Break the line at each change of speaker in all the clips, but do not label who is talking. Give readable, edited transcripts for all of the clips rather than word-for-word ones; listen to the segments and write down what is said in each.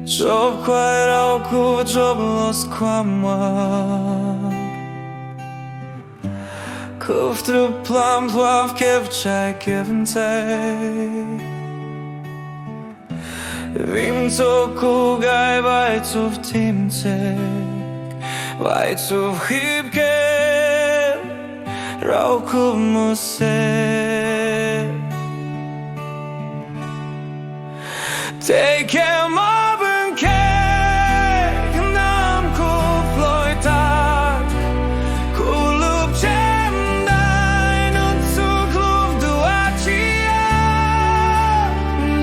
Txhob Quaj Rau Kuv los Kuamuag Kuv Plam Plhuav Qhib Ntshai Vaj-Tswv Teem Tseg Vaj-Tswv Qhib Rau Kuv Take care, Mob and Nkeeg, Ntawm Ploj Hloov Ntshai, Qhia,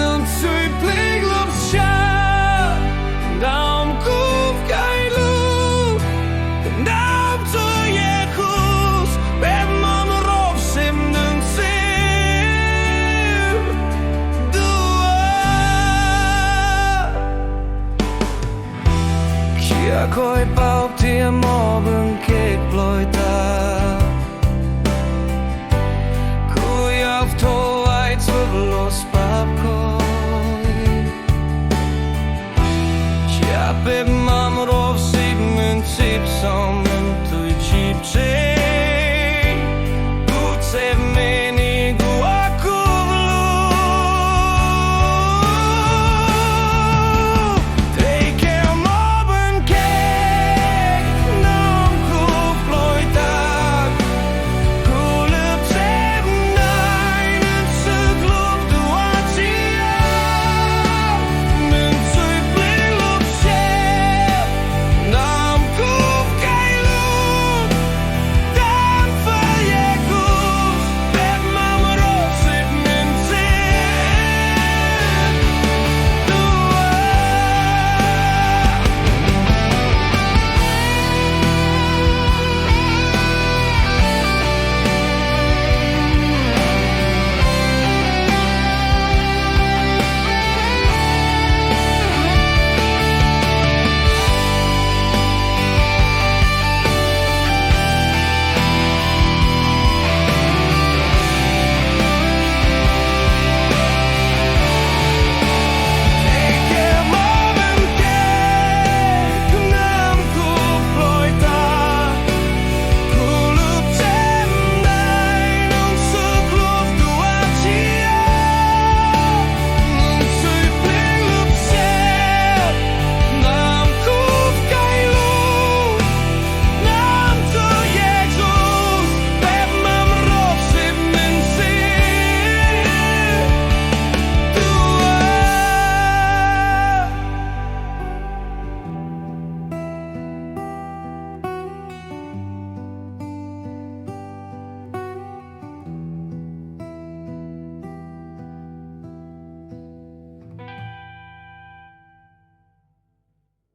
Ntujplig Siab, Ntawm Ntawm to Yexus, Bedman Rovsim Ntsib, Qhia Paub Teem Nkeeg Ploj Yuav Thov Vaj-Tswv los Paub Qhia Bedman Rovsim Ntsib Saum